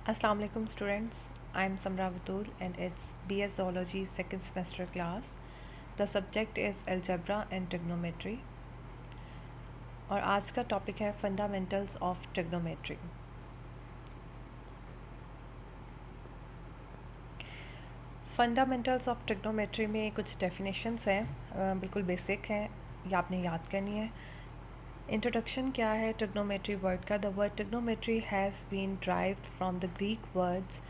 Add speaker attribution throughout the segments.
Speaker 1: Assalamu alaikum students. I am Samra Batul and it's BS Zoology second semester class. The subject is algebra and trigonometry. और आज का topic है fundamentals of trigonometry. Fundamentals of trigonometry में कुछ definitions हैं, बिल्कुल basic हैं, ये आपने याद करनी है। इंट्रोडक्शन क्या है ट्रिग्नोमेट्री वर्ड का? The word trigonometry has been derived from the Greek words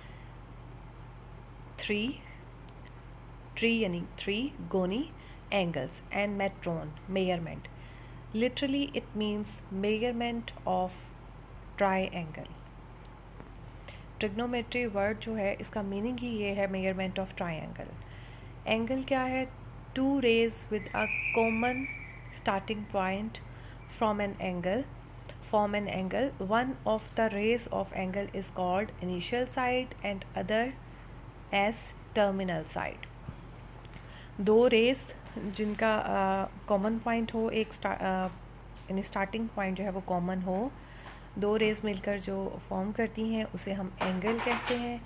Speaker 1: three, tri यानी three, goni, angles and metron measurement. Literally it means measurement of triangle. Trigonometry word जो है इसका मीनिंग ही ये है, मेजरमेंट ऑफ ट्राइंगल। एंगल क्या है? Two rays with a common starting point from an angle form an angle. One of the rays of angle is called initial side and other as terminal side. दो race जिनका common point हो, एक यानी starting point जो है वो common हो, दो रेस मिलकर जो फॉर्म करती हैं उसे हम एंगल कहते हैं।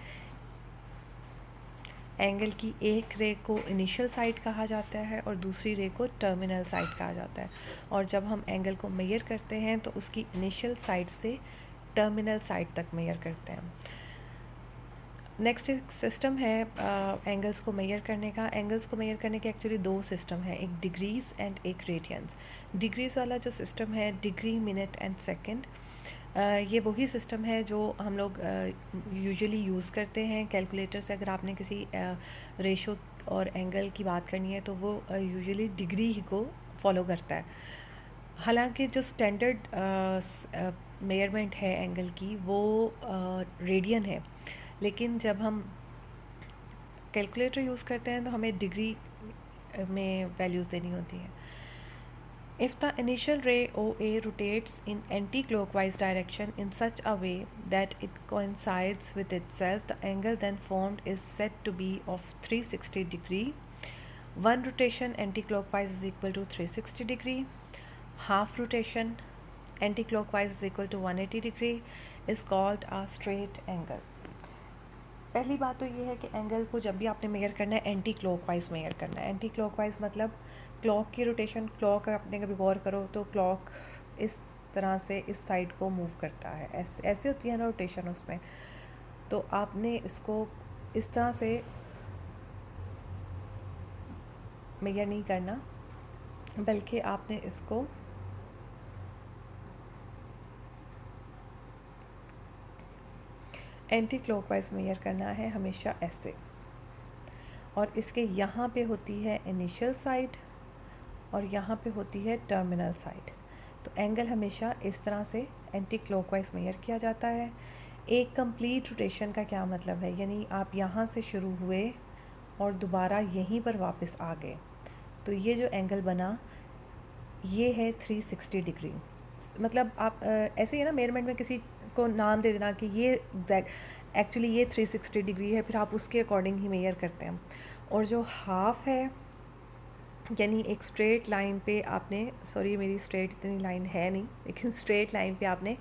Speaker 1: एंगल की एक रे को इनिशियल साइड कहा जाता है और दूसरी रे को टर्मिनल साइड कहा जाता है। और जब हम एंगल को मेजर करते हैं तो उसकी इनिशियल साइड से टर्मिनल साइड तक मेजर करते हैं। नेक्स्ट एक सिस्टम है एंगल्स को मेजर करने का। एंगल्स को मेजर करने के एक्चुअली दो सिस्टम है, एक डिग्रीज़ एंड एक रेडियंस। डिग्रीज़ वाला जो सिस्टम है, डिग्री, मिनट एंड सेकंड, ये वही सिस्टम है जो हम लोग यूजुअली यूज़ करते हैं कैलकुलेटर से। अगर आपने किसी रेशो और एंगल की बात करनी है तो वो यूजुअली डिग्री ही को फॉलो करता है। हालांकि जो स्टैंडर्ड मेजरमेंट है एंगल की वो रेडियन है, लेकिन जब हम कैलकुलेटर यूज़ करते हैं तो हमें डिग्री में वैल्यूज़ देनी होती हैं। If the initial ray OA rotates in anti-clockwise direction in such a way that it coincides with itself, the angle then formed is said to be of 360 degree. One rotation anti-clockwise is equal to 360 degree. Half rotation anti-clockwise is equal to 180 degree is called a straight angle. पहली बात तो ये है कि angle को जब भी आपने मेजर करना है एंटी क्लॉकवाइज मेजर करना है। एंटी क्लॉकवाइज मतलब क्लॉक की रोटेशन, क्लॉक आपने कभी गौर करो तो क्लॉक इस तरह से इस साइड को मूव करता है, ऐसे ऐसे होती है ना रोटेशन उसमें। तो आपने इसको इस तरह से मेजर नहीं करना, बल्कि आपने इसको एंटी क्लॉकवाइज मेजर करना है, हमेशा ऐसे। और इसके यहाँ पे होती है इनिशियल साइड और यहाँ पे होती है टर्मिनल साइड। तो एंगल हमेशा इस तरह से एंटी क्लॉकवाइज मेजर किया जाता है। एक कंप्लीट रोटेशन का क्या मतलब है? यानी आप यहाँ से शुरू हुए और दोबारा यहीं पर वापस आ गए, तो ये जो एंगल बना ये है 360 डिग्री। मतलब आप ऐसे ही है ना, मेजरमेंट में किसी को नाम दे देना कि ये एग्जैक्ट एक्चुअली ये 360 डिग्री है, फिर आप उसके अकॉर्डिंग ही मेजर करते हैं। और जो हाफ है यानी एक स्ट्रेट लाइन पे आपने, सॉरी मेरी स्ट्रेट इतनी लाइन है नहीं, लेकिन स्ट्रेट लाइन पे आपने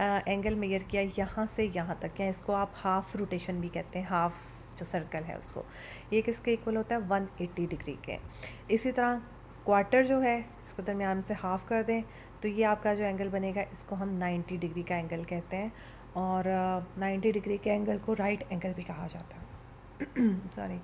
Speaker 1: एंगल मेजर किया यहाँ से यहाँ तक, या इसको आप हाफ रोटेशन भी कहते हैं। हाफ जो सर्कल है उसको, ये किसके इक्वल होता है? 180 डिग्री के। इसी तरह क्वार्टर जो है इसको दरमियान से हाफ़ कर दें तो ये आपका जो एंगल बनेगा इसको हम 90 डिग्री का एंगल कहते हैं। और 90 डिग्री के एंगल को राइट एंगल भी कहा जाता है। सॉरी।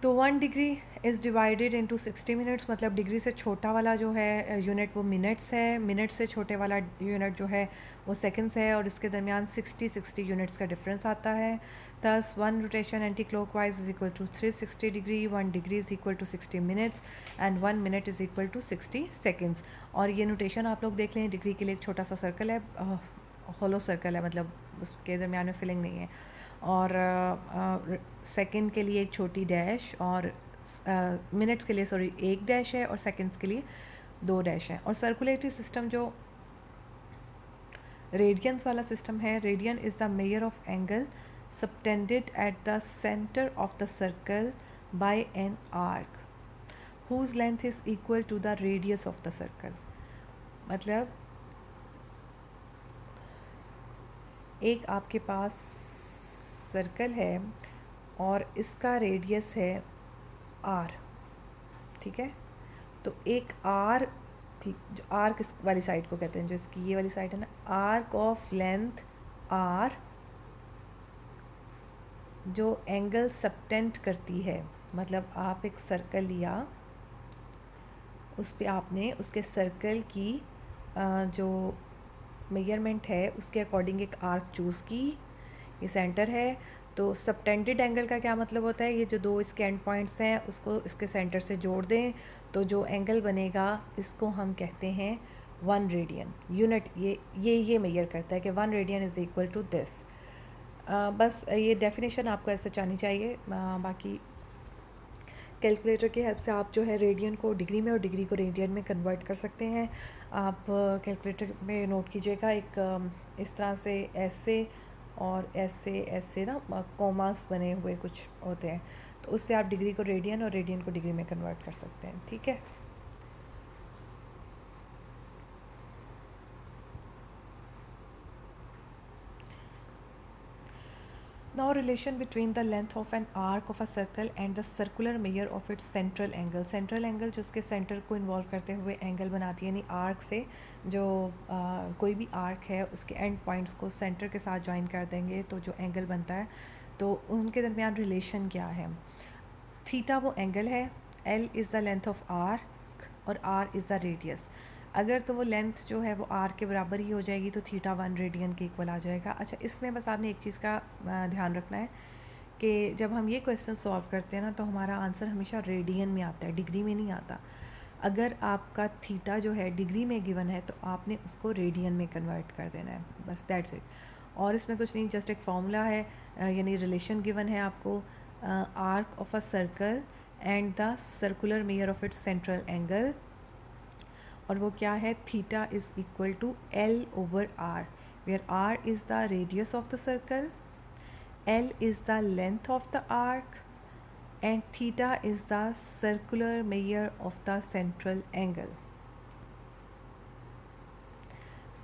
Speaker 1: तो 1 degree is divided into 60 minutes, मतलब डिग्री से छोटा वाला जो है यूनिट वो मिनट्स है, मिनट से छोटे वाला यूनिट जो है वो सेकंड्स है, और इसके दरमियान 60 यूनिट्स का डिफरेंस आता है। Thus 1 rotation anti clockwise is equal to 360 degree, 1 degree is equal to 60 minutes and 1 minute is equal to 60 seconds. और ये नोटेशन आप लोग देख लें, डिग्री के लिए एक छोटा सा सर्कल है, हॉलो सर्कल है, मतलब उसके दरमियान में फिलिंग नहीं है। और सेकंड के लिए एक छोटी डैश, और मिनट्स के लिए सॉरी एक डैश है, और सेकंड्स के लिए 2 डैश है। और सर्कुलेटरी सिस्टम जो रेडियंस वाला सिस्टम है, radian is the measure of angle subtended at the centre of the circle by an arc whose length is equal to the radius of the circle. मतलब एक आपके पास circle है और इसका radius है आर, ठीक है। तो एक आर, जो आर किस वाली साइड को कहते हैं, जो इसकी ये वाली साइड है ना, आर्क ऑफ लेंथ आर जो एंगल सबटेंड करती है। मतलब आप एक सर्कल लिया, उस पे आपने उसके सर्कल की जो मेजरमेंट है उसके अकॉर्डिंग एक आर्क चूज़ की, ये सेंटर है। तो सबटेंडेड एंगल का क्या मतलब होता है, ये जो दो इसके एंड पॉइंट्स हैं उसको इसके सेंटर से जोड़ दें तो जो एंगल बनेगा इसको हम कहते हैं 1 रेडियन। यूनिट ये मेजर करता है कि 1 radian is equal to this. बस ये डेफिनेशन आपको ऐसे आनी चाहिए। बाकी कैलकुलेटर की हेल्प से आप जो है रेडियन को डिग्री में और डिग्री को रेडियन में कन्वर्ट कर सकते हैं। आप कैलकुलेटर में नोट कीजिएगा, एक इस तरह से ऐसे और ऐसे ऐसे ना कॉमास बने हुए कुछ होते हैं, तो उससे आप डिग्री को रेडियन और रेडियन को डिग्री में कन्वर्ट कर सकते हैं, ठीक है। Now relation between the length of an arc of a circle and the circular measure of its central angle. Central angle जो उसके सेंटर को इन्वॉल्व करते हुए एंगल बनाती है, यानी आर्क से जो कोई भी आर्क है उसके एंड पॉइंट्स को सेंटर के साथ ज्वाइन कर देंगे तो जो एंगल बनता है, तो उनके दरमियान रिलेशन क्या है। थीटा वो एंगल है, L is the length of arc और आर इज़ द रेडियस। अगर तो वो लेंथ जो है वो आर के बराबर ही हो जाएगी तो थीटा 1 रेडियन के इक्वल आ जाएगा। अच्छा, इसमें बस आपने एक चीज़ का ध्यान रखना है कि जब हम ये क्वेश्चन सॉल्व करते हैं ना, तो हमारा आंसर हमेशा रेडियन में आता है, डिग्री में नहीं आता। अगर आपका थीटा जो है डिग्री में गिवन है तो आपने उसको रेडियन में कन्वर्ट कर देना है, बस दैट्स इट। और इसमें कुछ नहीं, जस्ट एक फार्मूला है, यानी रिलेशन गिवन है आपको, arc of a circle and the circular measure of its central angle, और वो क्या है, theta is equal to L over R, where R is the radius of the circle, L is the length of the arc and theta is the circular measure of the central angle.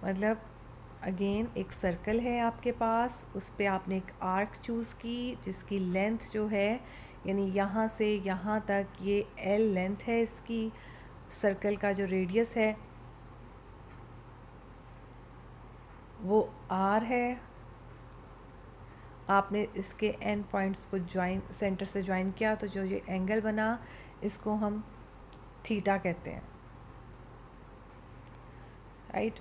Speaker 1: मतलब again एक circle है आपके पास, उस पर आपने एक arc choose की जिसकी लेंथ जो है, यानी यहाँ से यहाँ तक ये एल लेंथ है इसकी, सर्कल का जो रेडियस है वो आर है। आपने इसके एंड पॉइंट्स को ज्वाइन, सेंटर से ज्वाइन किया तो जो ये एंगल बना इसको हम थीटा कहते हैं, राइट।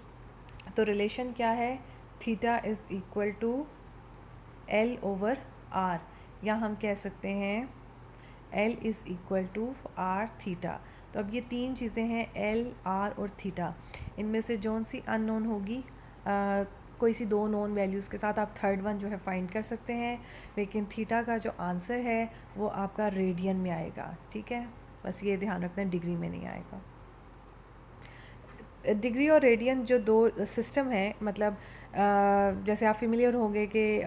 Speaker 1: तो रिलेशन क्या है, theta is equal to L over R, या हम कह सकते हैं L is equal to R theta. तो अब ये तीन चीज़ें हैं, एल, आर और थीटा, इनमें से जौन सी अननोन होगी, कोई सी दो नोन वैल्यूज़ के साथ आप थर्ड वन जो है फाइंड कर सकते हैं, लेकिन थीटा का जो आंसर है वो आपका रेडियन में आएगा, ठीक है। बस ये ध्यान रखना, डिग्री में नहीं आएगा। डिग्री और रेडियन जो दो सिस्टम है, मतलब जैसे आप फेमिलियर होंगे कि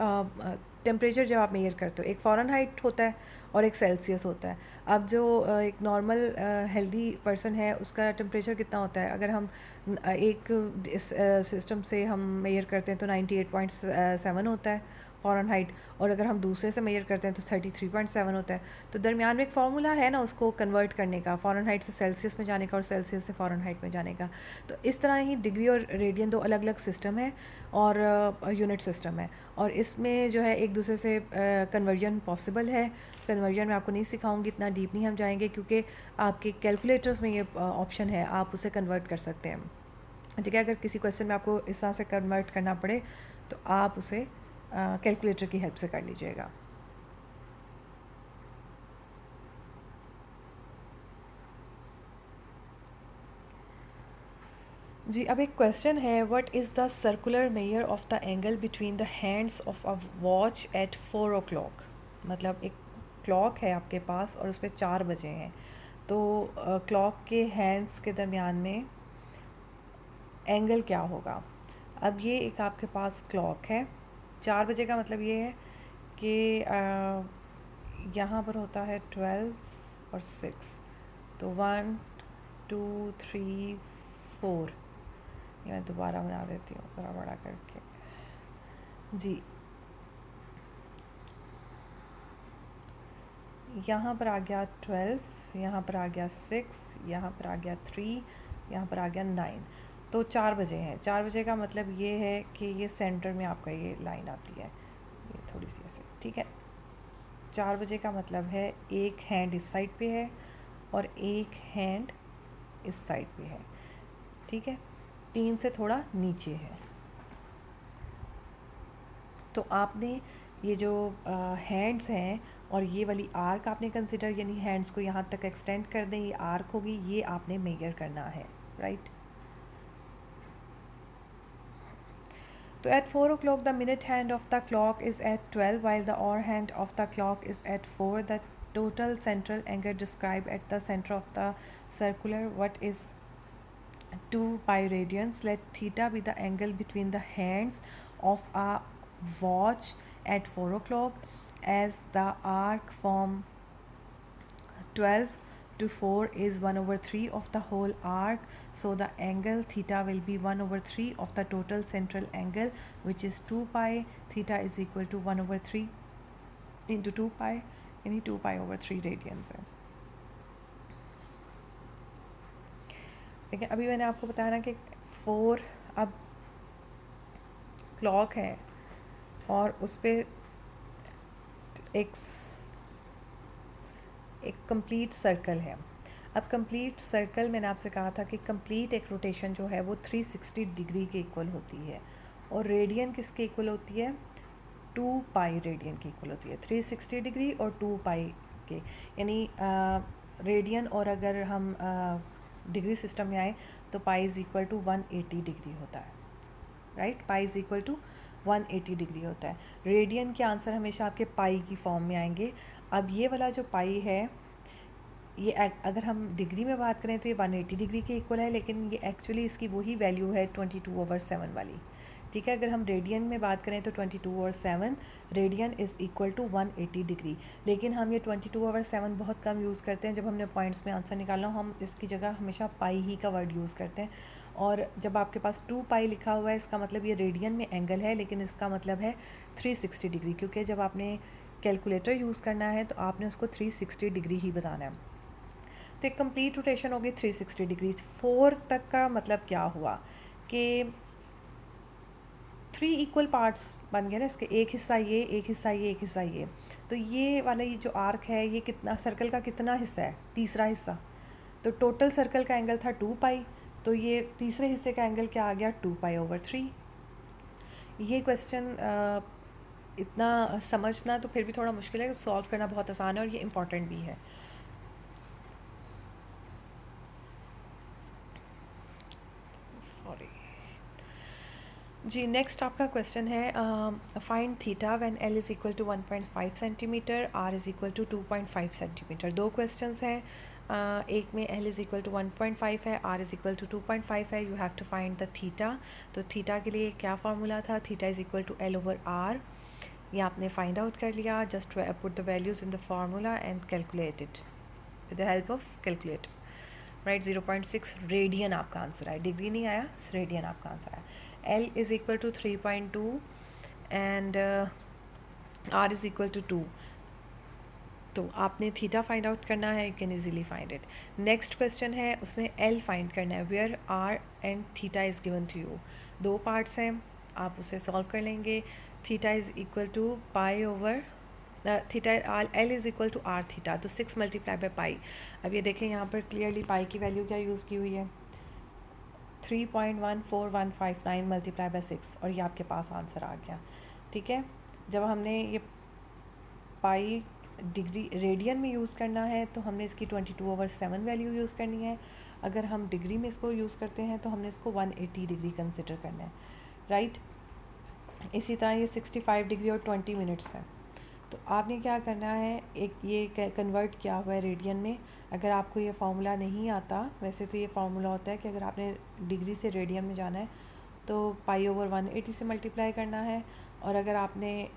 Speaker 1: टेम्परेचर जब आप मेजर करते हो, एक फ़ारेनहाइट होता है और एक सेल्सियस होता है। अब जो एक नॉर्मल हेल्दी पर्सन है उसका टेम्परेचर कितना होता है, अगर हम एक सिस्टम से हम मेजर करते हैं तो 98.7 होता है फ़ारेनहाइट, और अगर हम दूसरे से मेजर करते हैं तो 33.7 होता है। तो दरमियान में एक फार्मूला है ना उसको कन्वर्ट करने का, फ़ारेनहाइट से सेल्सियस में जाने का और सेल्सियस से फ़ारेनहाइट में जाने का। तो इस तरह ही डिग्री और रेडियन दो अलग अलग सिस्टम है और यूनिट सिस्टम है, और इसमें जो है एक दूसरे से कन्वर्जन पॉसिबल है। कन्वर्जन मैं आपको नहीं सिखाऊंगी, इतना डीप नहीं हम जाएंगे, क्योंकि आपके कैलकुलेटर्स में ये ऑप्शन है, आप उसे कन्वर्ट कर सकते हैं, ठीक है। अगर किसी क्वेश्चन में आपको इस तरह से कन्वर्ट करना पड़े तो आप उसे कैलकुलेटर की हेल्प से कर लीजिएगा। जी, अब एक क्वेश्चन है, what is the circular measure of the angle between the hands of a watch at 4 o'clock। मतलब एक क्लॉक है आपके पास और उस पर 4 बजे हैं, तो क्लॉक के हैंड्स के दरमियान में एंगल क्या होगा। अब ये एक आपके पास क्लॉक है, 4 बजे का मतलब ये है कि यहाँ पर होता है 12 और 6, तो 1 2 3 4, ये मैं दोबारा बना देती हूँ बड़ा बड़ा करके, जी, यहाँ पर आ गया 12, यहाँ पर आ गया 6, यहाँ पर आ गया 3, यहाँ पर आ गया 9। तो 4 बजे हैं। 4 बजे का मतलब ये है कि ये सेंटर में आपका ये लाइन आती है, ये थोड़ी सी ऐसे, ठीक है। 4 बजे का मतलब है एक हैंड इस साइड पे है और एक हैंड इस साइड पे है, ठीक है। 3 से थोड़ा नीचे है। तो आपने ये जो हैंड्स हैं और ये वाली आर्क आपने कंसिडर, यानी हैंड्स को यहाँ तक एक्सटेंड कर दें, ये आर्क होगी, ये आपने मेजर करना है, राइट। तो at 4 o'clock the minute hand of the clock is at 12 while the hour hand of the clock is at 4. The total central angle described at the center of the circular what is 2 pi radians. Let theta be the angle between the hands of a watch at 4 o'clock as the arc from 12 to 4 is 1 over 3 of the whole arc, so the angle theta will be 1 over 3 of the total central angle, which is 2 pi. Theta is equal to 1 over 3 into 2 pi, यानी 2 pi over 3 radiance है। देखिए अभी मैंने आपको बताया ना कि 4 अब क्लॉक है और उस पर एक कंप्लीट सर्कल है। अब कंप्लीट सर्कल मैंने आपसे कहा था कि कंप्लीट एक रोटेशन जो है वो 360 डिग्री के इक्वल होती है, और रेडियन किसके इक्वल होती है? 2 पाई रेडियन की इक्वल होती है। 360 डिग्री और 2 पाई के, यानी रेडियन, और अगर हम डिग्री सिस्टम में आए तो pi is equal to 180 degree होता है, right. Pi is equal to 180 degree होता है। रेडियन के आंसर हमेशा आपके पाई की फॉर्म में आएंगे। अब ये वाला जो पाई है, ये अगर हम डिग्री में बात करें तो ये 180 डिग्री के इक्वल है, लेकिन ये एक्चुअली इसकी वही वैल्यू है 22/7 वाली, ठीक है। अगर हम रेडियन में बात करें तो 22/7 radian is equal to 180 degree, लेकिन हम ये 22/7 बहुत कम यूज़ करते हैं। जब हमने पॉइंट्स में आंसर निकालना हो, हम इसकी जगह हमेशा पाई ही का वर्ड यूज़ करते हैं। और जब आपके पास 2 पाई लिखा हुआ है, इसका मतलब ये रेडियन में एंगल है, लेकिन इसका मतलब है 360 डिग्री, क्योंकि जब आपने कैलकुलेटर यूज़ करना है तो आपने उसको 360 डिग्री ही बताना है। तो एक कंप्लीट रोटेशन होगी 360 डिग्री। 4 तक का मतलब क्या हुआ कि 3 इक्वल पार्ट्स बन गए ना इसके, एक हिस्सा ये, एक हिस्सा ये, एक हिस्सा ये। तो ये वाला ये जो आर्क है, ये कितना, सर्कल का कितना हिस्सा है? तीसरा हिस्सा। तो टोटल सर्कल का एंगल था 2 पाई, तो ये तीसरे हिस्से का एंगल क्या आ गया? 2 पाई ओवर 3। ये क्वेश्चन इतना समझना तो फिर भी थोड़ा मुश्किल है, सॉल्व करना बहुत आसान है और ये इम्पॉर्टेंट भी है। सॉरी जी। नेक्स्ट आपका क्वेश्चन है find theta when L is equal to 1.5 centimetre, R is equal to 2.5 centimetre. दो क्वेश्चंस हैं, एक में एल इज़ इक्वल टू 1.5 है, आर इज़ इक्वल टू 2.5 है। You have to find the theta. तो थीटा के लिए क्या फार्मूला था? Theta is equal to L over R. ये आपने फाइंड आउट कर लिया। Just put the values in the formula and calculate it with the help of calculator, right. 0.6 radian आपका आंसर आया, डिग्री नहीं आया, रेडियन आपका आंसर आया। L is equal to 3.2 and R is equal to 2। तो आपने थीटा फाइंड आउट करना है, you can easily find it. Next question है, उसमें L फाइंड करना है, where R and theta is given to you. दो पार्ट्स हैं, आप उसे सॉल्व कर लेंगे। Theta is equal to pi over theta, L is equal to R theta, तो 6 मल्टीप्लाई बाई पाई। अब ये देखें यहाँ पर क्लियरली पाई की वैल्यू क्या यूज़ की हुई है? 3.14159 मल्टीप्लाई बाई 6, और ये आपके पास आंसर आ गया, ठीक है। जब हमने ये पाई डिग्री रेडियन में यूज़ करना है तो हमने इसकी 22/7 वैल्यू यूज़ करनी है। अगर हम डिग्री में इसको यूज़ करते हैं तो हमने इसको 180 डिग्री कंसिडर करना है, राइट। इसी तरह ये 65 डिग्री और 20 मिनट्स है। तो आपने क्या करना है, एक ये कन्वर्ट किया हुआ है रेडियन में। अगर आपको ये फार्मूला नहीं आता, वैसे तो ये फार्मूला होता है कि अगर आपने डिग्री से रेडियन में जाना है तो पाई ओवर 180 से मल्टीप्लाई करना है, और अगर आपने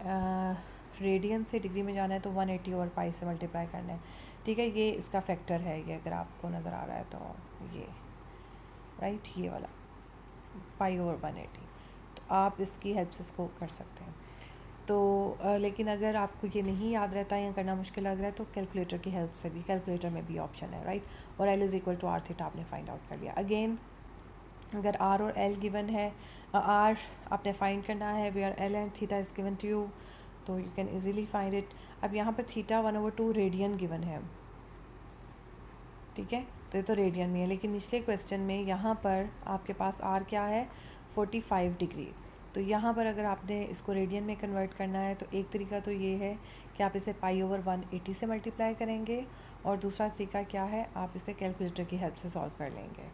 Speaker 1: रेडियन से डिग्री में जाना है तो 180 ओवर पाई से मल्टीप्लाई करना है, ठीक है। ये इसका फैक्टर है, ये अगर आपको नज़र आ रहा है तो ये, राइट, ये वाला पाई ओवर 180। तो आप इसकी हेल्प से इसको कर सकते हैं। तो लेकिन अगर आपको ये नहीं याद रहता या करना मुश्किल लग रहा है तो कैलकुलेटर की हेल्प से भी, कैलकुलेटर में भी ऑप्शन है, राइट। और L is equal to R theta आपने फाइंड आउट कर लिया। अगेन अगर R और L गिवन है, R आपने फाइंड करना है, where L and theta is given to you, तो you can easily find it. अब यहाँ पर थीटा 1/2 रेडियन गिवन है, ठीक है, तो ये तो रेडियन में है, लेकिन निचले क्वेश्चन में यहाँ पर आपके पास R क्या है 45 डिग्री। तो यहाँ पर अगर आपने इसको रेडियन में कन्वर्ट करना है तो एक तरीका तो ये है कि आप इसे π/180 से मल्टीप्लाई करेंगे, और दूसरा तरीका क्या है, आप इसे कैलकुलेटर की हेल्प से सॉल्व कर लेंगे।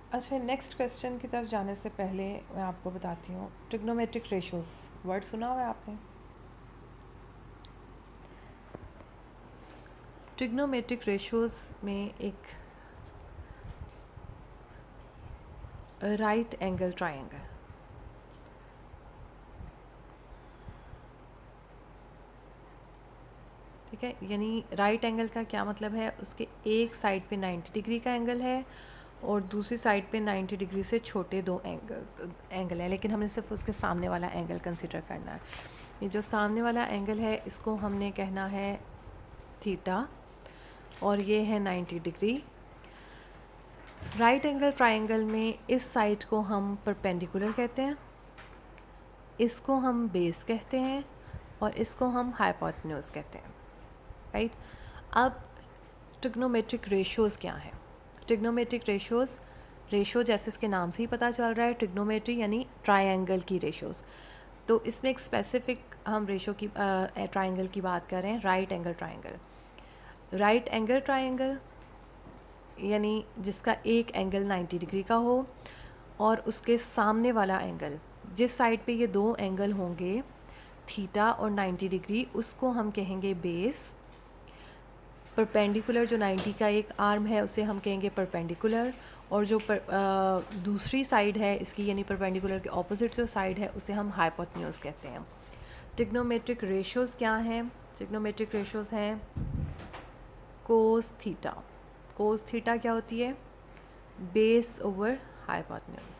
Speaker 1: अच्छा, नेक्स्ट क्वेश्चन की तरफ जाने से पहले मैं आपको बताती हूँ, ट्रिग्नोमेट्रिक रेशोज़ वर्ड सुना हुआ है आपने? ट्रिग्नोमेट्रिक रेशोज़ में एक राइट एंगल ट्रायंगल, ठीक है, यानी राइट एंगल का क्या मतलब है, उसके एक साइड पे 90 डिग्री का एंगल है और दूसरी साइड पे 90 डिग्री से छोटे दो एंगल है, लेकिन हमने सिर्फ उसके सामने वाला एंगल कंसिडर करना है। ये जो सामने वाला एंगल है इसको हमने कहना है थीटा, और ये है 90 डिग्री। राइट एंगल ट्रायंगल में इस साइड को हम परपेंडिकुलर कहते हैं, इसको हम बेस कहते हैं, और इसको हम हाइपोटेन्यूज कहते हैं, राइट। अब ट्रिग्नोमेट्रिक रेशोज़ क्या हैं? ट्रिग्नोमेट्रिक रेशोज़, रेशो जैसे इसके नाम से ही पता चल रहा है, ट्रिग्नोमेट्री यानी ट्रायंगल की रेशोज़। तो इसमें एक स्पेसिफिक हम रेशो की ट्रायंगल की बात कर रहे हैं, right angle triangle. Right angle triangle यानी जिसका एक एंगल 90 डिग्री का हो और उसके सामने वाला एंगल, जिस साइड पे ये दो एंगल होंगे थीटा और 90 डिग्री, उसको हम कहेंगे बेस। परपेंडिकुलर जो 90 का एक आर्म है उसे हम कहेंगे परपेंडिकुलर, और जो दूसरी साइड है इसकी यानी परपेंडिकुलर के ऑपोजिट जो साइड है उसे हम हाइपोटेन्यूज कहते हैं। ट्रिग्नोमेट्रिक रेशोज़ क्या हैं? ट्रिग्नोमेट्रिक रेशोज़ हैं कोस थीटा। कोस थीटा क्या होती है? Base over hypotenuse.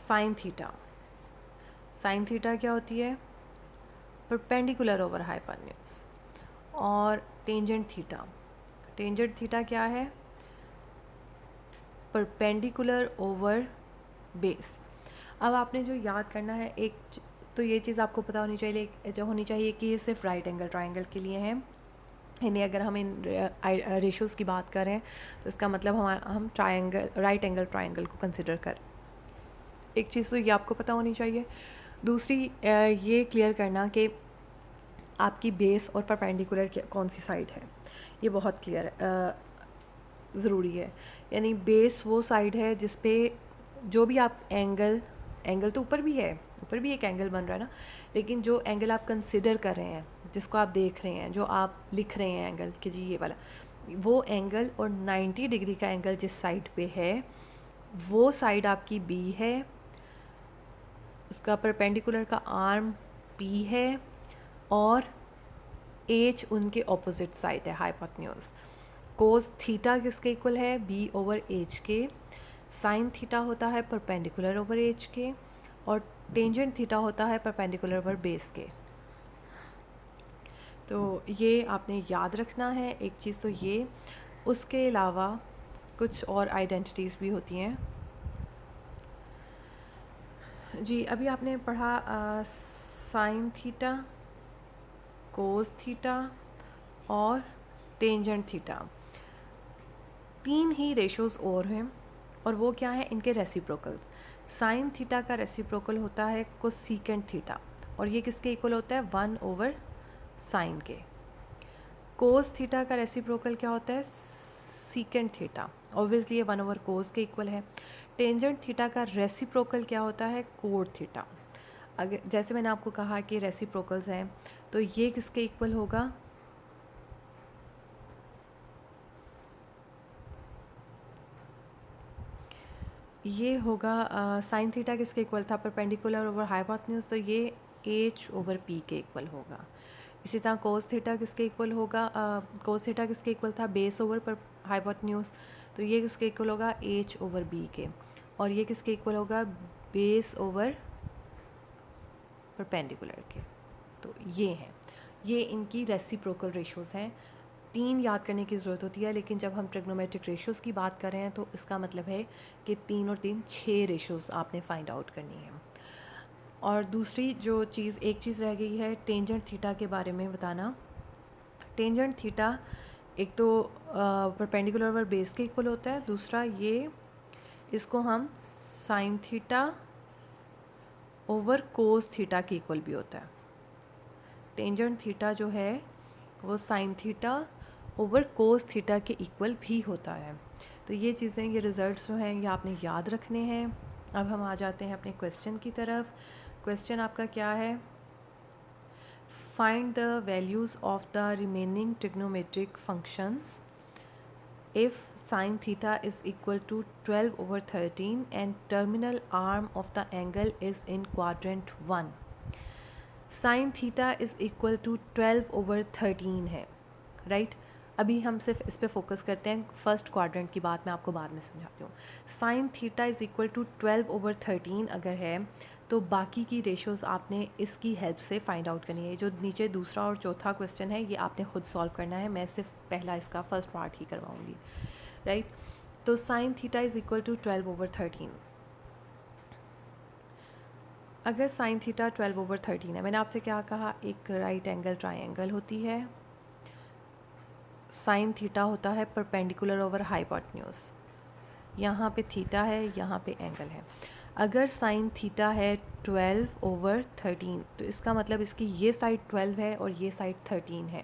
Speaker 1: Sine theta, sine theta क्या होती है? Perpendicular over hypotenuse. और टेंजेंट थीटा, टेंजेंट थीटा क्या है? Perpendicular over base. अब आपने जो याद करना है, एक तो ये चीज़ आपको पता होनी चाहिए, जो होनी चाहिए कि ये सिर्फ राइट एंगल ट्रायंगल के लिए है, यानी अगर हम इन रेशोज़ की बात करें तो इसका मतलब हम ट्रायंगल, राइट एंगल ट्रायंगल को कंसिडर करें। एक चीज़ तो ये आपको पता होनी चाहिए। दूसरी ये क्लियर करना कि आपकी बेस और परपेंडिकुलर कौन सी साइड है, ये बहुत क्लियर ज़रूरी है। यानी बेस वो साइड है जिस पे जो भी आप एंगल तो ऊपर भी है, ऊपर भी एक एंगल बन रहा है ना, लेकिन जो एंगल आप कंसिडर कर रहे हैं, जिसको आप देख रहे हैं, जो आप लिख रहे हैं एंगल कि जी ये वाला, वो एंगल और 90 डिग्री का एंगल जिस साइड पे है वो साइड आपकी बी है, उसका परपेंडिकुलर का आर्म पी है, और एच उनके ऑपोजिट साइड है, हाइपोटेन्यूज। कोस थीटा किसके इक्वल है? बी ओवर एच के। साइन थीटा होता है परपेंडिकुलर ओवर एच के, और टेंजेंट थीटा होता है परपेंडिकुलर ओवर बेस के। तो ये आपने याद रखना है एक चीज़ तो ये। उसके अलावा कुछ और आइडेंटिटीज़ भी होती हैं। जी अभी आपने पढ़ा साइन थीटा, कोस थीटा और टेंजेंट थीटा, तीन ही रेशोज़ और हैं, और वो क्या है? इनके रेसिप्रोकल्स। साइन थीटा का रेसिप्रोकल होता है कोसेकेंट थीटा, और ये किसके इक्वल होता है? 1 ओवर साइन के। कोस थीटा का रेसिप्रोकल क्या होता है? सीकेंट थीटा, ऑब्वियसली ये 1 ओवर कोस के इक्वल है। टेंजेंट थीटा का रेसिप्रोकल क्या होता है? Cot theta. अगर जैसे मैंने आपको कहा कि रेसिप्रोकल्स हैं, तो ये किसके इक्वल होगा? ये होगा साइन थीटा किसके इक्वल था? परपेंडिकुलर ओवर हाइपोटेन्यूज, तो ये एच ओवर पी के इक्वल होगा। इसी तरह कोस थीटा किसके इक्वल होगा, कोस थीटा किसके इक्वल था, बेस ओवर पर हाइपोटेन्यूज, तो ये किसके इक्वल होगा, एच ओवर बी के, और ये किसके इक्वल होगा, बेस ओवर परपेंडिकुलर के। तो ये हैं, ये इनकी रेसिप्रोकल रेशोज़ हैं। 3 याद करने की ज़रूरत होती है, लेकिन जब हम ट्रिग्नोमेट्रिक रेशोज़ की बात कर रहे हैं तो इसका मतलब है कि 3 और 3 6 रेशोज़ आपने फाइंड आउट करनी है। और दूसरी जो चीज़, एक चीज़ रह गई है टेंजेंट थीटा के बारे में बताना। टेंजेंट थीटा एक तो परपेंडिकुलर ओवर बेस के इक्वल होता है, दूसरा ये इसको हम sign theta over cos theta के इक्वल भी होता है। टेंजेंट थीटा जो है वो sign theta over cos theta के इक्वल भी होता है। तो ये चीज़ें, ये रिज़ल्ट्स जो हैं ये आपने याद रखने हैं। अब हम आ जाते हैं अपने क्वेश्चन की तरफ। क्वेश्चन आपका क्या है, find the values of the remaining trigonometric functions if sin theta is equal to 12 over 13 and terminal arm of the angle is in quadrant 1. sin theta is equal to 12 over 13 है, right अभी हम सिर्फ इस पे focus करते हैं, first quadrant की बात मैं आपको बाद में समझाती हूँ। sin theta is equal to 12 over 13 अगर है तो बाकी की रेशोज़ आपने इसकी हेल्प से फाइंड आउट करनी है। जो नीचे दूसरा और चौथा क्वेश्चन है ये आपने खुद सॉल्व करना है, मैं सिर्फ पहला इसका फर्स्ट पार्ट ही करवाऊँगी, राइट। तो sin theta is equal to 12 over 13। अगर sin थीटा 12 ओवर 13 है, मैंने आपसे क्या कहा, एक राइट एंगल ट्राइंगल होती है, साइन थीटा होता है परपेंडिकुलर ओवर हाइपोटेन्यूज, यहाँ पे थीटा है, यहाँ पे एंगल है। अगर साइन थीटा है 12 ओवर 13 तो इसका मतलब इसकी ये साइड 12 है और ये साइड 13 है।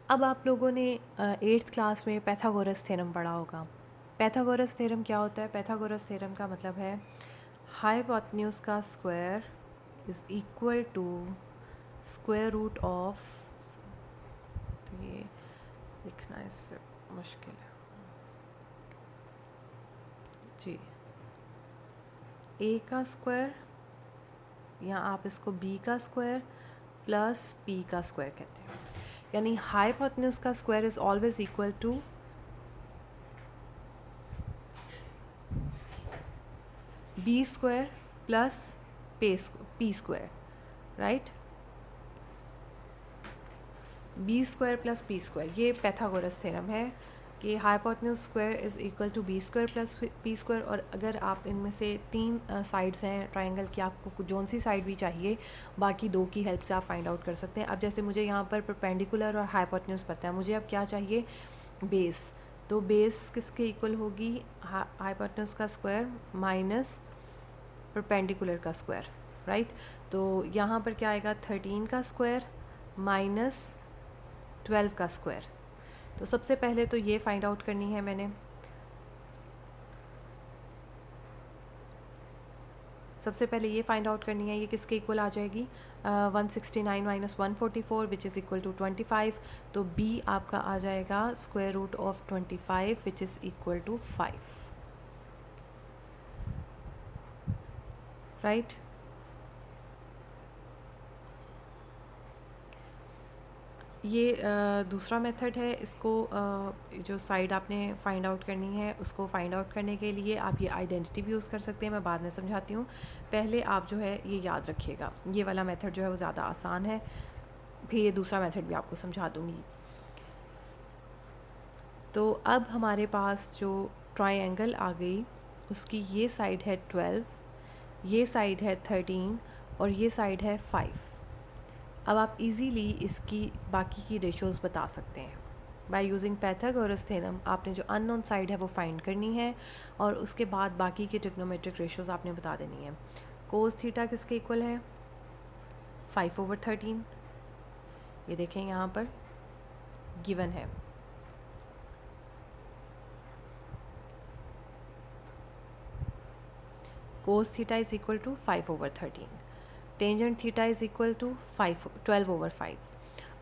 Speaker 1: अब आप लोगों ने 8th क्लास में पैथागोरस थ्योरम पढ़ा होगा। पैथागोरस थ्योरम क्या होता है, पैथागोरस थ्योरम का मतलब है हाइपोटेन्यूज का square is equal to square root of, तो ये लिखना इससे मुश्किल है जी, ए का स्क्वायर या आप इसको बी का स्क्वायर प्लस पी का स्क्वायर कहते हैं, यानी हाइपोटेन्यूज का square is always equal to B square plus P square, right, B square plus P square, ये पैथागोरस थ्योरम है कि hypotenuse square is equal to B square plus P square. और अगर आप इनमें से 3 साइड्स हैं ट्रायंगल की, आपको जोन सी साइड भी चाहिए बाकी 2 की हेल्प से आप फाइंड आउट कर सकते हैं। अब जैसे मुझे यहाँ पर परपेंडिकुलर और हाइपोटेन्यूज पता है, मुझे अब क्या चाहिए, बेस, तो बेस किसके इक्वल होगी, हाइपोटेन्यूज का स्क्वायर माइनस परपेंडिकुलर का स्क्वायर, राइट। तो यहाँ पर क्या आएगा, 13 का स्क्वायर माइनस 12 का स्क्वायर। तो सबसे पहले तो ये फाइंड आउट करनी है मैंने, सबसे पहले ये फाइंड आउट करनी है, ये किसके इक्वल आ जाएगी, 169 minus 144 which is equal to 25। तो b आपका आ जाएगा square root of 25 which is equal to 5, right. ये दूसरा मेथड है, इसको जो साइड आपने फाइंड आउट करनी है उसको फाइंड आउट करने के लिए आप ये आइडेंटिटी भी यूज़ कर सकते हैं, मैं बाद में समझाती हूँ। पहले आप जो है ये याद रखिएगा, ये वाला मेथड जो है वो ज़्यादा आसान है, फिर ये दूसरा मेथड भी आपको समझा दूँगी। तो अब हमारे पास जो ट्रायंगल आ गई उसकी ये साइड है 12, ये साइड है 13 और ये साइड है 5। अब आप इजीली इसकी बाकी की रेशोज़ बता सकते हैं बाय यूजिंग पैथागोरस थ्योरम। आपने जो अननोन साइड है वो फाइंड करनी है और उसके बाद बाकी की ट्रिग्नोमेट्रिक रेशोज़ आपने बता देनी है। कोस थीटा किसके इक्वल है, 5 ओवर 13, ये देखें यहाँ पर गिवन है। Cos theta is equal to 5 over 13, tangent theta is equal to 12 over 5,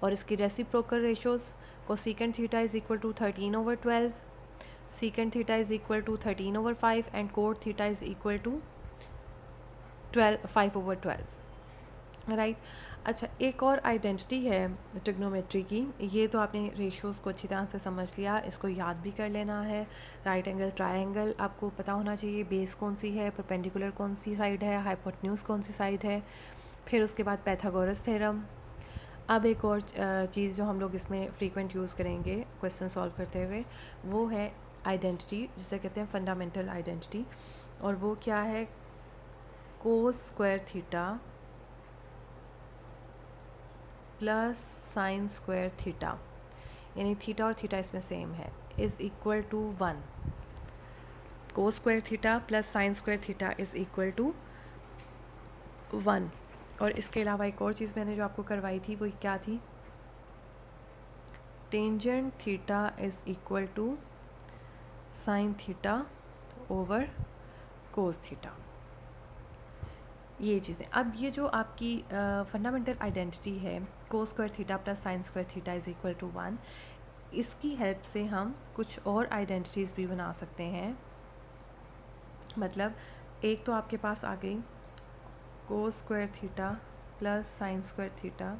Speaker 1: और इसकी reciprocal ratios, cosecant theta is equal to 13 over 12, secant theta is equal to 13 over 5 and cot theta is equal to 5 over 12, right. अच्छा, एक और identity है trigonometry की, ये तो आपने रेशियोज़ को अच्छी तरह से समझ लिया, इसको याद भी कर लेना है। राइट एंगल ट्रायंगल आपको पता होना चाहिए, बेस कौन सी है, परपेंडिकुलर कौन सी साइड है, हाइपोटेन्यूज कौन सी साइड है। फिर उसके बाद पाइथागोरस थ्योरम। अब एक और चीज़ जो हम लोग इसमें फ्रीक्वेंट यूज़ करेंगे क्वेश्चन सॉल्व करते हुए, वो है आइडेंटिटी, जिसे कहते हैं फंडामेंटल आइडेंटिटी। और वो क्या है, cos square theta plus sine square theta, यानी थीटा और थीटा इसमें सेम है, is equal to 1। Cos square theta plus sine square theta is equal to 1। और इसके अलावा एक और चीज़ मैंने जो आपको करवाई थी वो क्या थी, tangent theta is equal to sine theta over cos theta. ये चीज़ें, अब ये जो आपकी फंडामेंटल आइडेंटिटी है, cos square theta plus sine square theta is equal to 1, इसकी हेल्प से हम कुछ और आइडेंटिटीज़ भी बना सकते हैं। मतलब एक तो आपके पास आ गई cos square theta plus sine square theta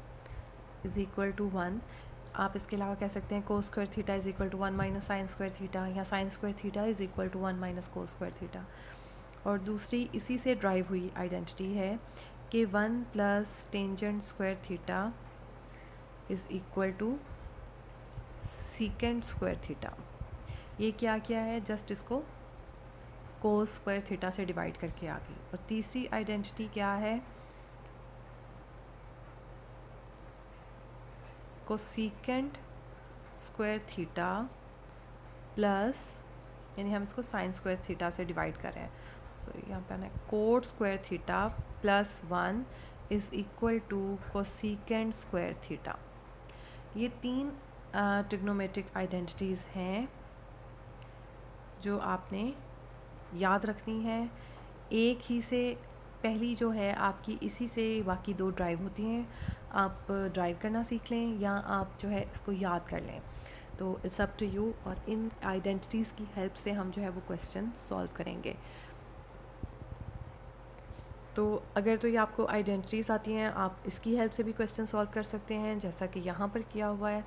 Speaker 1: is equal to 1। आप इसके अलावा कह सकते हैं cos square theta is equal to 1 minus sine square theta, या sine square theta is equal to 1 minus cos square theta. और दूसरी इसी से ड्राइव हुई आइडेंटिटी है कि 1 plus tangent square theta is equal to secant square theta. ये क्या किया है, जस्ट इसको कोस स्क्वायर थीटा से डिवाइड करके आ गई। और तीसरी आइडेंटिटी क्या है, कोसीकेंट स्क्वायर थीटा प्लस, यानी हम इसको साइन स्क्वायर थीटा से डिवाइड कर रहे हैं, सो यहाँ पे आना है cot square theta plus 1 is equal to cosecant square theta. ये तीन ट्रिग्नोमेट्रिक आइडेंटिटीज़ हैं जो आपने याद रखनी है। एक ही से पहली जो है आपकी, इसी से बाकी दो ड्राइव होती हैं। आप ड्राइव करना सीख लें या आप जो है इसको याद कर लें, तो इट्स अप टू यू। और इन आइडेंटिटीज़ की हेल्प से हम जो है वो क्वेश्चन सॉल्व करेंगे। तो अगर तो ये आपको आइडेंटिटीज़ आती हैं, आप इसकी हेल्प से भी क्वेश्चन सॉल्व कर सकते हैं, जैसा कि यहाँ पर किया हुआ है।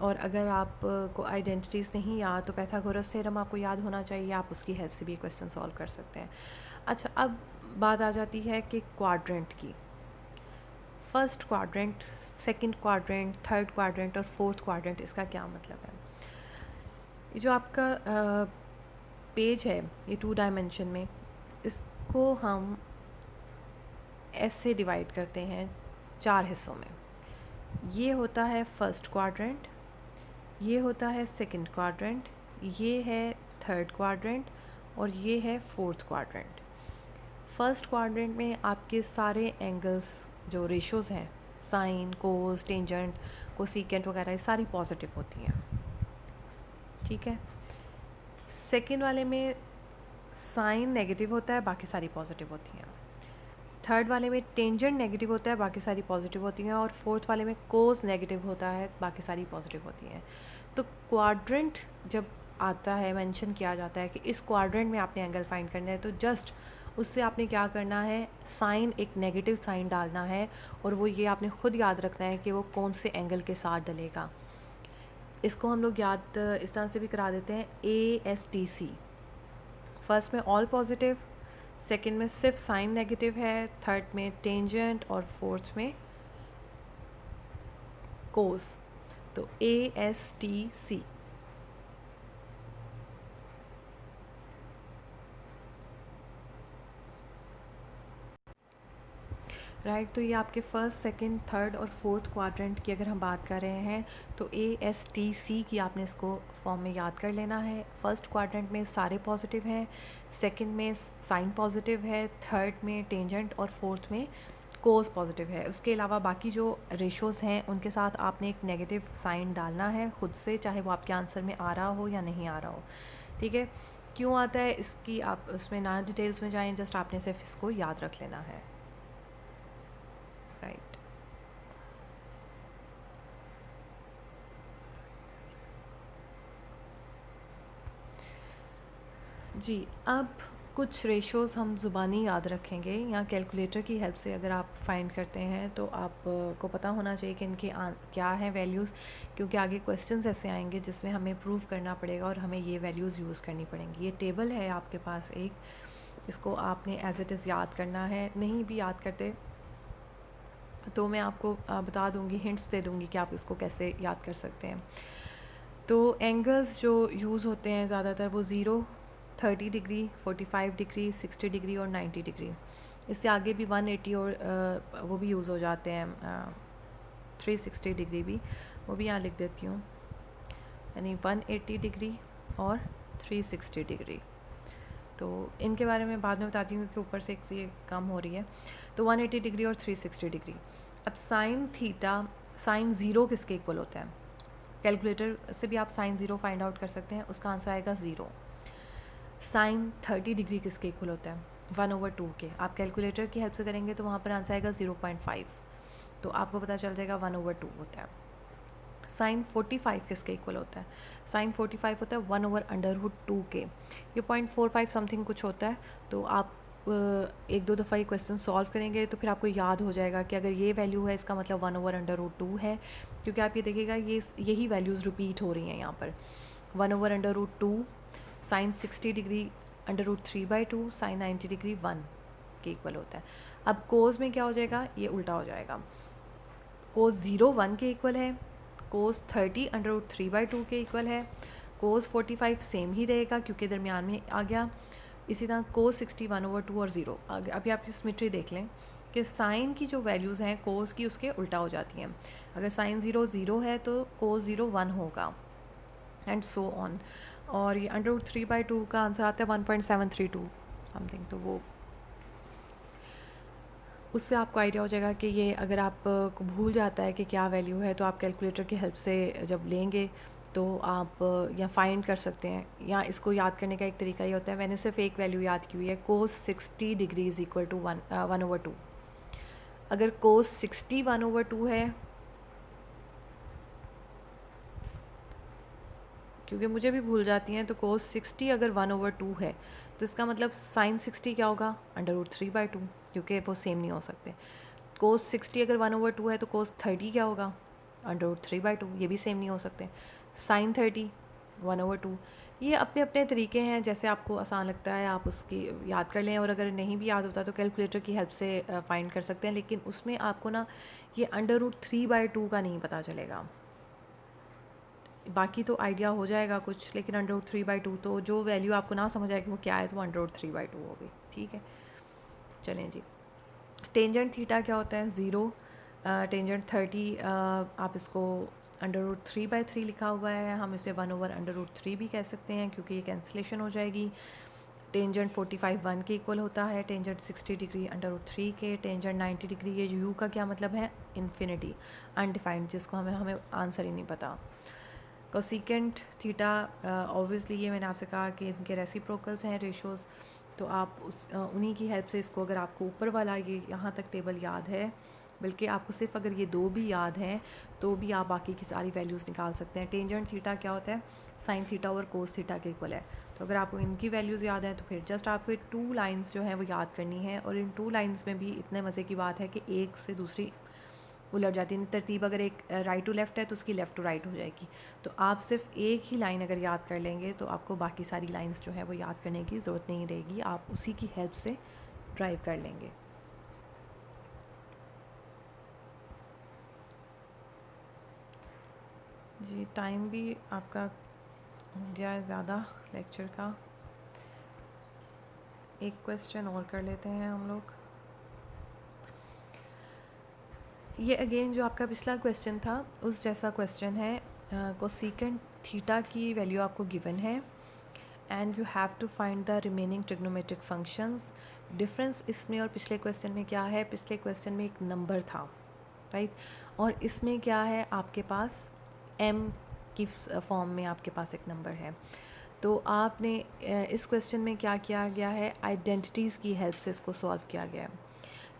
Speaker 1: और अगर आप को आइडेंटिटीज़ नहीं याद, तो पाइथागोरस थ्योरम आपको याद होना चाहिए, आप उसकी हेल्प से भी क्वेश्चन सॉल्व कर सकते हैं। अच्छा, अब बात आ जाती है कि क्वाड्रेंट की। First quadrant, second quadrant, third quadrant और फोर्थ क्वाड्रेंट, इसका क्या मतलब है। ये जो आपका पेज है, ये 2 डायमेंशन में, इसको हम ऐसे डिवाइड करते हैं 4 हिस्सों में। ये होता है फर्स्ट क्वाड्रेंट, ये होता है सेकंड क्वाड्रेंट, ये है थर्ड क्वाड्रेंट और ये है फोर्थ क्वाड्रेंट। फर्स्ट क्वाड्रेंट में आपके सारे एंगल्स जो रेशोज़ हैं, साइन, कोस, टेंजेंट, कोसीकेंट वगैरह, ये सारी पॉजिटिव होती हैं, ठीक है। सेकंड वाले में साइन नेगेटिव होता है, बाकी सारी पॉजिटिव होती हैं। थर्ड वाले में टेंजेंट नेगेटिव होता है, बाकी सारी पॉजिटिव होती हैं। और फोर्थ वाले में कोस नेगेटिव होता है, बाकी सारी पॉजिटिव होती हैं। तो क्वाड्रेंट जब आता है, मेंशन किया जाता है कि इस क्वाड्रेंट में आपने एंगल फाइंड करना है, तो जस्ट उससे आपने क्या करना है, साइन, एक नेगेटिव साइन डालना है। और वो ये आपने ख़ुद याद रखना है कि वो कौन से एंगल के साथ डलेगा। इसको हम लोग याद इस तरह से भी करा देते हैं, ASTC। फर्स्ट में ऑल पॉजिटिव, सेकंड में सिर्फ साइन नेगेटिव है, थर्ड में टेंजेंट और फोर्थ में कोस। तो ASTC। राइट, तो ये आपके फर्स्ट, सेकंड, थर्ड और फोर्थ क्वाड्रेंट की अगर हम बात कर रहे हैं, तो ASTC की आपने इसको फॉर्म में याद कर लेना है। फर्स्ट क्वाड्रेंट में सारे पॉजिटिव हैं, सेकंड में साइन पॉजिटिव है, थर्ड में टेंजेंट और फोर्थ में कोस पॉजिटिव है। उसके अलावा बाकी जो रेशोज़ हैं उनके साथ आपने एक नेगेटिव साइन डालना है खुद से, चाहे वो आपके आंसर में आ रहा हो या नहीं आ रहा हो, ठीक है। क्यों आता है इसकी आप उसमें ना डिटेल्स में जाएं, जस्ट आपने सिर्फ इसको याद रख लेना है। राइट, जी। अब कुछ रेशोज़ हम ज़ुबानी याद रखेंगे या कैलकुलेटर की हेल्प से अगर आप फाइंड करते हैं तो आप को पता होना चाहिए कि इनके क्या हैं वैल्यूज़, क्योंकि आगे क्वेश्चंस ऐसे आएंगे जिसमें हमें प्रूव करना पड़ेगा और हमें ये वैल्यूज़ यूज़ करनी पड़ेंगी। ये टेबल है आपके पास एक, इसको आपने एज इट इज़ याद करना है। नहीं भी याद करते तो मैं आपको बता दूंगी, हिंट्स दे दूंगी कि आप इसको कैसे याद कर सकते हैं। तो एंगल्स जो यूज़ होते हैं ज़्यादातर वो 0, 30 डिग्री, 45 डिग्री, 60 डिग्री और 90 डिग्री। इससे आगे भी 180 और वो भी यूज़ हो जाते हैं, 360 डिग्री भी, वो भी यहाँ लिख देती हूँ, यानी 180 डिग्री और 360 डिग्री। तो इनके बारे में बाद में बताती हूँ क्योंकि ऊपर से एक ये कम हो रही है। तो 180 डिग्री और 360 डिग्री। अब साइन थीटा, साइन ज़ीरो किसके इक्वल होता है? कैलकुलेटर से भी आप साइन ज़ीरो फाइंड आउट कर सकते हैं, उसका आंसर आएगा 0। साइन 30 डिग्री किसके इक्वल होता है? 1/2 के। आप कैलकुलेटर की हेल्प से करेंगे तो वहाँ पर आंसर आएगा 0.5, तो आपको पता चल जाएगा 1/2 होता है। साइन 45 किसके इक्वल होता है? साइन 45 होता है 1/√2 के। ये 0.45 समथिंग कुछ होता है। तो आप एक दो दफ़ा ये क्वेश्चन सॉल्व करेंगे तो फिर आपको याद हो जाएगा कि अगर ये वैल्यू है इसका मतलब 1/√2 है, क्योंकि आप ये देखिएगा ये यही वैल्यूज़ रिपीट हो रही हैं यहाँ पर। 1/√2, साइन 60 डिग्री √3/2, साइन 90 डिग्री 1 के इक्वल होता है। अब कोस में क्या हो जाएगा? ये उल्टा हो जाएगा। कोस 0 1 के इक्वल है, कोस 30 √3/2 के इक्वल है, कोस 45 सेम ही रहेगा क्योंकि दरमियान में आ गया। इसी तरह कोस 60 1/2 और 0। अभी आप सिमेट्री देख लें कि साइन की जो वैल्यूज़ हैं कोस की उसके उल्टा हो जाती हैं। अगर साइन 0 0 है तो कोस 0 1 होगा, एंड सो ऑन। और ये √3/2 का आंसर आता है 1.732 समथिंग। तो वो उससे आपको आइडिया हो जाएगा कि ये अगर आप को भूल जाता है कि क्या वैल्यू है तो आप कैलकुलेटर की हेल्प से जब लेंगे तो आप या फाइंड कर सकते हैं। या इसको याद करने का एक तरीका ये होता है, मैंने सिर्फ एक वैल्यू याद की हुई है, कोस 60 डिग्री इज़ इक्वल टू 1/2। अगर कोस 60 1/2 है, क्योंकि मुझे भी भूल जाती हैं, तो कोस 60 अगर 1/2 है तो इसका मतलब साइन 60 क्या होगा? √3/2, क्योंकि वो सेम नहीं हो सकते। कोस 60 अगर 1/2 है तो कोस 30 क्या होगा? √3/2, ये भी सेम नहीं हो सकते। साइन 30 1/2। ये अपने अपने तरीके हैं, जैसे आपको आसान लगता है आप उसकी याद कर लें, और अगर नहीं भी याद होता तो कैलकुलेटर की हेल्प से फाइंड कर सकते हैं। लेकिन उसमें आपको ना ये √3/2 का नहीं पता चलेगा, बाकी तो आइडिया हो जाएगा कुछ, लेकिन √3/2 तो जो वैल्यू आपको ना समझ आए कि वो क्या है तो √3/2 होगी। ठीक है, चलें जी। टेंजेंट थीटा क्या होता है? 0। टेंजेंट 30 आप इसको √3/3 लिखा हुआ है, हम इसे 1/√3 भी कह सकते हैं क्योंकि ये कैंसिलेशन हो जाएगी। टेंजेंट 45 1 के इक्वल होता है, टेंजेंट 60 डिग्री √3 के, टेंजेंट 90 डिग्री। ये यू का क्या मतलब है? इन्फिनिटी, अनडिफाइंड, जिसको हमें आंसर ही नहीं पता। कोसिकेंट थीटा, ऑब्वियसली ये मैंने आपसे कहा कि इनके रेसिप्रोकल्स हैं रेशोज़, तो आप उन्हीं की हेल्प से इसको, अगर आपको ऊपर वाला ये यहाँ तक टेबल याद है, बल्कि आपको सिर्फ अगर ये दो भी याद हैं तो भी आप बाकी की सारी वैल्यूज़ निकाल सकते हैं। टेंजेंट थीटा क्या होता है? साइन थीटा और कोस थीटा के इक्वल है। तो अगर आपको इनकी वैल्यूज़ याद हैं तो फिर जस्ट आपको ये 2 लाइन्स जो हैं वो याद करनी है, और इन 2 लाइन्स में भी इतने मज़े की बात है कि एक से दूसरी उलट जाती है। तरतीब अगर एक राइट टू लेफ़्ट है तो उसकी लेफ़्ट टू राइट हो जाएगी। तो आप सिर्फ एक ही लाइन अगर याद कर लेंगे तो आपको बाकी सारी लाइंस जो है वो याद करने की ज़रूरत नहीं रहेगी, आप उसी की हेल्प से ड्राइव कर लेंगे। जी, टाइम भी आपका हो गया है ज़्यादा लेक्चर का। एक क्वेश्चन और कर लेते हैं हम लोग। ये अगेन जो आपका पिछला क्वेश्चन था उस जैसा क्वेश्चन है। कोसिकेंट थीटा की वैल्यू आपको गिवन है and you have to find the remaining trigonometric functions. Difference इसमें और पिछले क्वेश्चन में क्या है? पिछले क्वेश्चन में एक नंबर था, राइट, और इसमें क्या है? आपके पास m की फॉर्म में आपके पास एक नंबर है। तो आपने इस क्वेश्चन में क्या किया गया है? आइडेंटिटीज़ की हेल्प से इसको सॉल्व किया गया है,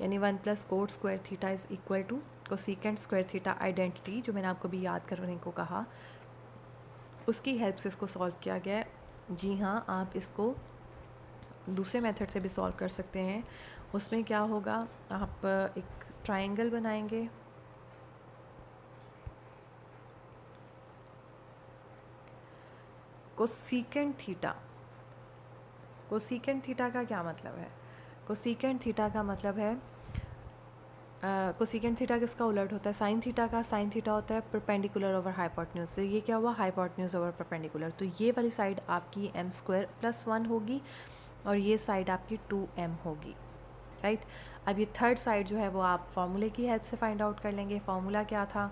Speaker 1: यानी 1 + cot square theta is equal to cosecant square theta identity, जो मैंने आपको भी याद करने को कहा, उसकी हेल्प से इसको सॉल्व किया गया है। जी हाँ, आप इसको दूसरे मेथड से भी सॉल्व कर सकते हैं। उसमें क्या होगा, आप एक ट्रायंगल बनाएंगे, कोसेकेंट थीटा। कोसेकेंट थीटा का क्या मतलब है? कोसेकेंट थीटा का मतलब है, कोसेकेंट थीटा किसका उलट होता है? साइन थीटा का। साइन थीटा होता है परपेंडिकुलर ओवर हाइपोटेन्यूज। तो ये क्या हुआ? Hypotenuse over perpendicular. तो ये वाली साइड आपकी m² + 1 होगी और ये साइड आपकी 2m होगी, राइट। अब ये थर्ड साइड जो है वो आप फार्मूले की हेल्प से फाइंड आउट कर लेंगे। फार्मूला क्या था?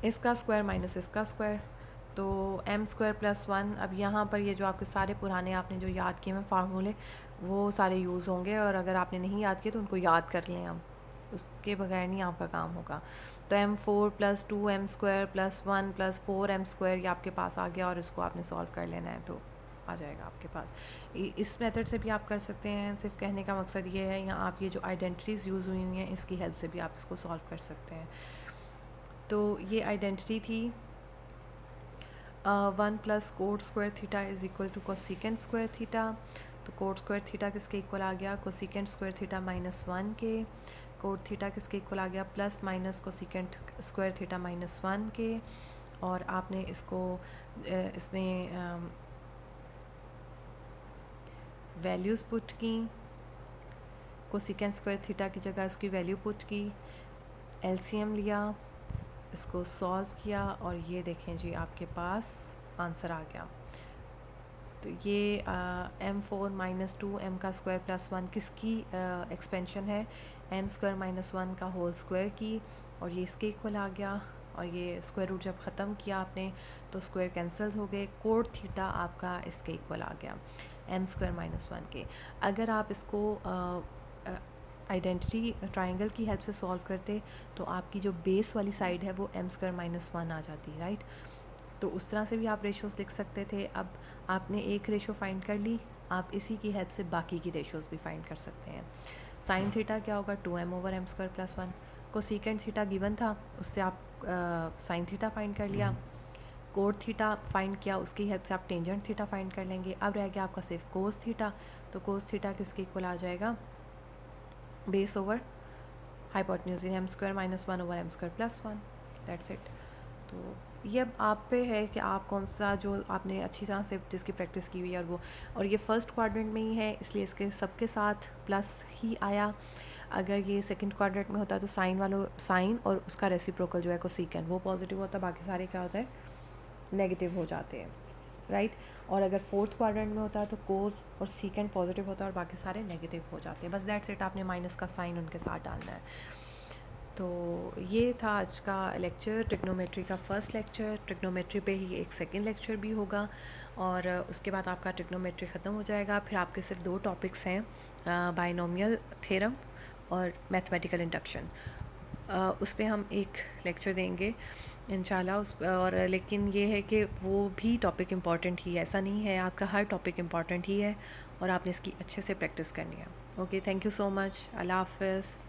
Speaker 1: इसका स्क्वायर माइनस इसका स्क्वायर, तो m² + 1। अब यहाँ पर ये जो आपके सारे पुराने आपने जो याद किए हैं फार्मूले, वो सारे यूज़ होंगे, और अगर आपने नहीं याद किए तो उनको याद कर लें हम, उसके बगैर नहीं आपका काम होगा। तो m4 + 2m² + 1 + 4m², ये आपके पास आ गया और इसको आपने सॉल्व कर लेना है तो आ जाएगा आपके पास। इस मेथड से भी आप कर सकते हैं। सिर्फ कहने का मकसद ये है, यहाँ आप ये जो आइडेंटिटीज़ यूज़ हुई हैं इसकी हेल्प से भी आप इसको सॉल्व कर सकते हैं। तो ये आइडेंटिटी थी 1 + cot² थीटा = cosecant² थीटा। तो cot² थीटा किसके इक्वल आ गया? cosecant² थीटा -1 के। कोट थीटा किसके इक्वल आ गया? ± cosecant² थीटा -1 के। और आपने इसको इसमें वैल्यूज़ पुट की, cosecant² थीटा की जगह उसकी वैल्यू पुट की, LCM लिया, इसको सॉल्व किया और ये देखें जी आपके पास आंसर आ गया। तो ये m4 - 2m² + 1 किसकी एक्सपेंशन है? m² - 1 का होल स्क्वायर की, और ये इसके इक्वल आ गया। और ये स्क्वायर रूट जब ख़त्म किया आपने तो स्क्वायर कैंसिल हो गए। कोट थीटा आपका इसके इक्वल आ गया m² - 1 के। अगर आप इसको आइडेंटिटी ट्रायंगल की हेल्प से सॉल्व करते तो आपकी जो बेस वाली साइड है वो m² - 1 आ जाती, राइट। तो उस तरह से भी आप रेशोज़ लिख सकते थे। अब आपने एक रेशो फाइंड कर ली, आप इसी की हेल्प से बाकी की रेशोज़ भी फाइंड कर सकते हैं। साइन थीटा क्या होगा? 2m/m² + 1। कोसेकेंट थीटा गिवन था, उससे आप साइन थीटा फाइंड कर लिया। कोट थीटा फाइंड किया, उसकी हेल्प से आप टेंजेंट थीटा फाइंड कर लेंगे। अब रह गया आपका सिर्फ कोस थीटा। तो कोस थीटा किसके इक्वल आ जाएगा? Base over hypotenuse, m² - 1/m² + 1। That's it. तो ये अब आप पे है कि आप कौन सा जो आपने अच्छी तरह से जिसकी प्रैक्टिस की हुई है और ये फर्स्ट क्वाड्रेंट में ही है इसलिए इसके सबके साथ प्लस ही आया। अगर ये सेकंड क्वाड्रेंट में होता है तो साइन और उसका रेसिप्रोकल जो है कोसेकेंट वो पॉजिटिव होता है, बाकी सारे क्या होता है? नेगेटिव हो जाते हैं, राइट। और अगर फोर्थ क्वाड्रेंट में होता है तो कोस और सीकेंट पॉजिटिव होता है और बाकी सारे नेगेटिव हो जाते हैं। बस दैट्स इट, आपने माइनस का साइन उनके साथ डालना है। तो ये था आज का लेक्चर, ट्रिग्नोमेट्री का फर्स्ट लेक्चर। ट्रिग्नोमेट्री पे ही एक सेकंड लेक्चर भी होगा और उसके बाद आपका ट्रिग्नोमेट्री ख़त्म हो जाएगा। फिर आपके सिर्फ 2 टॉपिक्स हैं, बाइनोमियल थ्योरम और मैथमेटिकल इंडक्शन। उस पर हम एक लेक्चर देंगे इंशाल्लाह और लेकिन ये है कि वो भी टॉपिक इम्पॉर्टेंट ही है, ऐसा नहीं है, आपका हर टॉपिक इम्पॉर्टेंट ही है और आपने इसकी अच्छे से प्रैक्टिस करनी है। Okay, thank you so much. अल्लाह हाफ़िज़।